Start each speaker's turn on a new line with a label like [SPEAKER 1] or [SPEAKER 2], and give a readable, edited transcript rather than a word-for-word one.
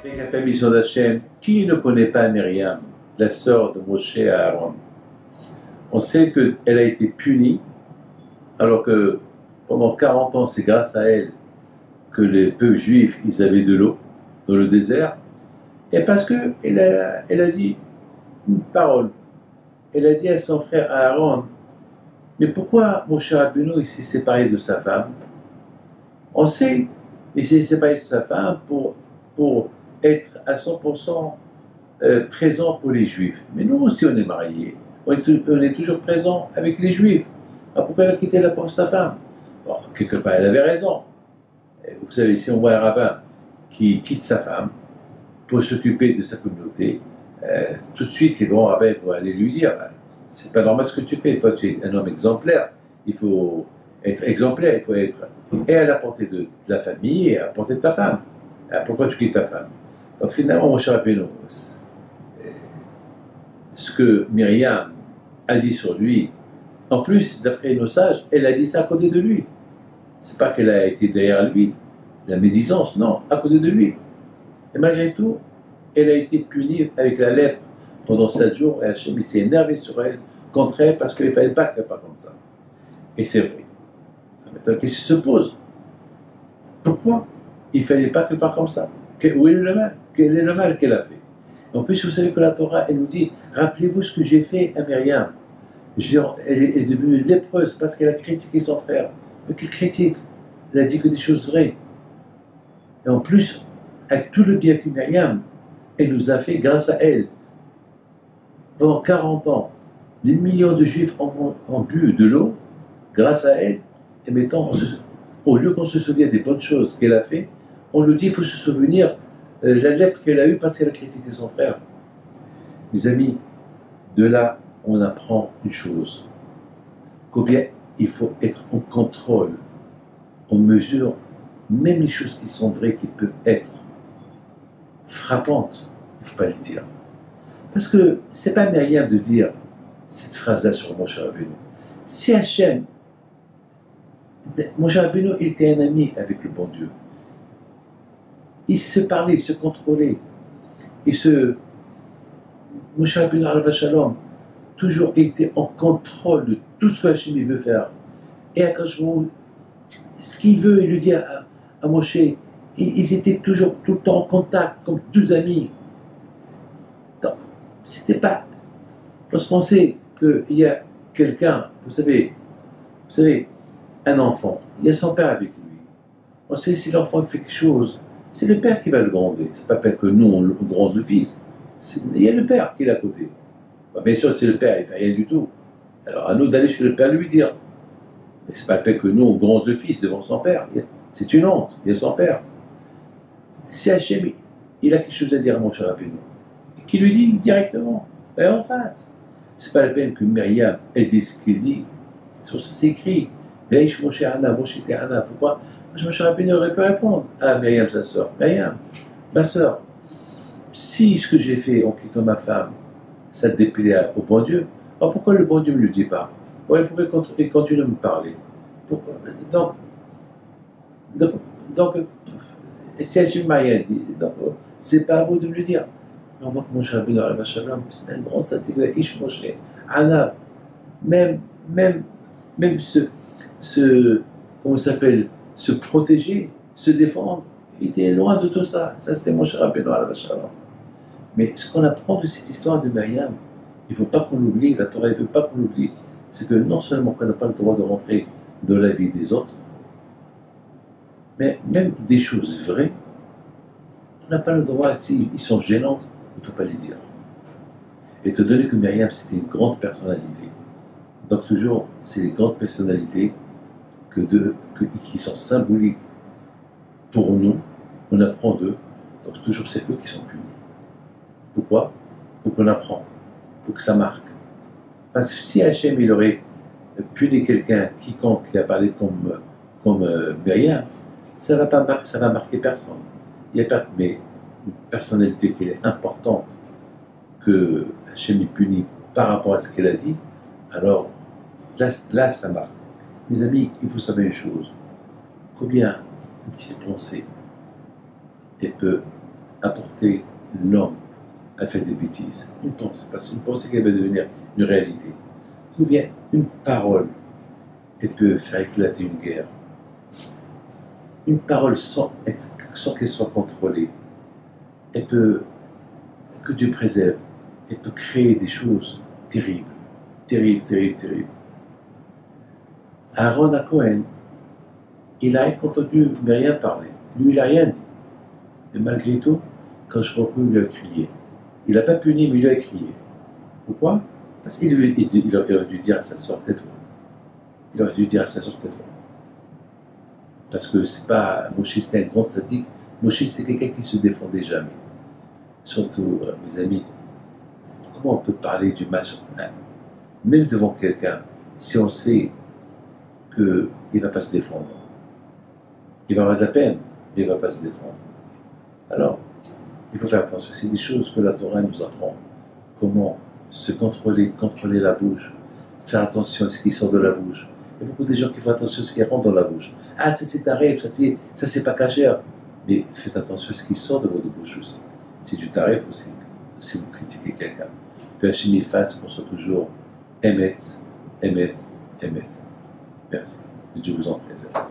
[SPEAKER 1] Avec la permission d'Hachem, qui ne connaît pas Myriam, la sœur de Moshe et Aaron? On sait qu'elle a été punie, alors que pendant 40 ans, c'est grâce à elle que les peuples juifs, ils avaient de l'eau dans le désert, et parce qu'elle a dit une parole. Elle a dit à son frère Aaron, mais pourquoi Moshe Rabbeinu il s'est séparé de sa femme? On sait, il s'est séparé de sa femme pour être à 100% présent pour les Juifs. Mais nous aussi, on est mariés. On est toujours présent avec les Juifs. Alors pourquoi elle a quitté la pauvre sa femme? Bon, quelque part, elle avait raison. Vous savez, si on voit un rabbin qui quitte sa femme pour s'occuper de sa communauté, tout de suite, les grands rabbins vont aller lui dire c'est pas normal ce que tu fais. Toi, tu es un homme exemplaire. Il faut être exemplaire. Il faut être et à la portée de la famille et à la portée de ta femme. Alors, pourquoi tu quittes ta femme? Donc finalement, mon cher Rabbeinu, ce que Myriam a dit sur lui, en plus, d'après nos sages, elle a dit ça à côté de lui. C'est pas qu'elle a été derrière lui, la médisance, non, à côté de lui. Et malgré tout, elle a été punie avec la lèpre pendant 7 jours, et Hachem s'est énervé sur elle, contre elle, parce qu'il ne fallait pas qu'elle parte comme ça. Et c'est vrai. Maintenant, qu'est-ce qui se pose? Pourquoi il ne fallait pas qu'elle parte comme ça? Où est le mal? Quel est le mal qu'elle a fait? En plus, vous savez que la Torah, elle nous dit, rappelez-vous ce que j'ai fait à Myriam. Elle est devenue lépreuse parce qu'elle a critiqué son frère. Mais quelle critique? Elle a dit que des choses vraies. Et en plus, avec tout le bien que Myriam, elle nous a fait grâce à elle. Pendant 40 ans, des millions de Juifs ont bu de l'eau grâce à elle. Et maintenant, au lieu qu'on se souvienne des bonnes choses qu'elle a fait, on nous dit qu'il faut se souvenir de la lèpre qu'elle a eue parce qu'elle a critiqué son frère. Mes amis, de là, on apprend une chose. Combien il faut être en contrôle. On mesure même les choses qui sont vraies, qui peuvent être frappantes. Il ne faut pas les dire. Parce que ce n'est pas Myriam de dire cette phrase-là sur Moshe Rabbeinu. Si Hachem, Moshe Rabbeinu était un ami avec le bon Dieu. Il se parlait, il se contrôlait. Moshe Rabbeinu alayhi shalom, toujours était en contrôle de tout ce que Hachem veut faire. Et quand ce qu'il veut, il lui dit à Moshe, ils étaient toujours tout le temps en contact, comme deux amis. Donc, c'était pas. Il faut se penser qu'il y a quelqu'un, vous savez, un enfant, il y a son père avec lui. On sait si l'enfant fait quelque chose, c'est le père qui va le gronder. C'est pas que nous, on gronde le fils. Il y a le père qui est à côté. Bien sûr, si le père, il ne fait rien du tout, alors à nous d'aller chez le père lui dire. Mais c'est pas le fait que nous, on gronde le fils devant son père. C'est une honte, il y a son père. Si Hachem, il a quelque chose à dire à Moshe Rabbeinu, qui lui dit directement, en face. C'est pas la peine que Myriam ait dit ce qu'il dit. Sur ça, c'est écrit. Ve'ish Moshe Ana, Moshe Ana. Pourquoi? Parce que Moshe Rabbeinu aurait pu répondre à Myriam, sa sœur. Myriam, ma sœur, si ce que j'ai fait en quittant ma femme, ça te déplaît au bon Dieu, alors pourquoi le bon Dieu ne me le dit pas? Ouais, pourquoi il continue à me parler? Pourquoi? Donc, si Hachem m'a rien dit, c'est pas à vous de me le dire. Mais on voit que Moshe Rabbeinu alayhi shalom, c'est un grand tzaddik, Ish Moshe, Ana, même comment ça s'appelle, se protéger, se défendre, il était loin de tout ça. Ça, c'était Moshe Rabbeinu alayhi shalom. Mais ce qu'on apprend de cette histoire de Myriam, il ne faut pas qu'on l'oublie, la Torah ne veut pas qu'on l'oublie, c'est que non seulement qu'on n'a pas le droit de rentrer dans la vie des autres, mais même des choses vraies, on n'a pas le droit, s'ils sont gênantes, il ne faut pas les dire. Étant donné que Myriam, c'était une grande personnalité, donc toujours, c'est les grandes personnalités qui sont symboliques pour nous, on apprend d'eux, donc toujours c'est eux qui sont punis. Pourquoi? Pour qu'on apprend, pour que ça marque. Parce que si Hachem il aurait puni quelqu'un, quiconque qui a parlé comme Myriam, ça va marquer personne. Il n'y a pas, mais une personnalité qui est importante, que Hachem est puni par rapport à ce qu'elle a dit, alors là ça marque. Mes amis, il faut savoir une chose. Combien une petite pensée elle peut apporter l'homme à faire des bêtises. Une pensée, parce qu'une pensée qui va devenir une réalité. Ou bien une parole, elle peut faire éclater une guerre. Une parole sans qu'elle soit contrôlée, elle peut, que Dieu préserve, elle peut créer des choses terribles, terribles, terribles, terribles. Aaron à Cohen, il a entendu Myriam parler. Lui, il n'a rien dit. Et malgré tout, quand je crois il lui a crié. Il n'a pas puni, mais il lui a crié. Pourquoi? Parce qu'il aurait dû dire à sa soeur, tais-toi. Il aurait dû dire à sa soeur, tais-toi. Parce que c'est pas Moshe, c'était un grand sadique. Moshe, c'est quelqu'un qui ne se défendait jamais. Surtout, mes amis, comment on peut parler du mal sur un, même devant quelqu'un, si on sait qu'il ne va pas se défendre. Il va avoir de la peine, mais il ne va pas se défendre. Alors, il faut faire attention. C'est des choses que la Torah nous apprend. Comment se contrôler la bouche, faire attention à ce qui sort de la bouche. Il y a beaucoup de gens qui font attention à ce qui rentre dans la bouche. Ah, ça c'est tarif, ça c'est pas caché. Mais faites attention à ce qui sort de votre bouche aussi. C'est du tarif aussi, si vous critiquez quelqu'un. Que Hachem y fasse qu'on soit toujours émet. Merci. Que Dieu vous en préserve.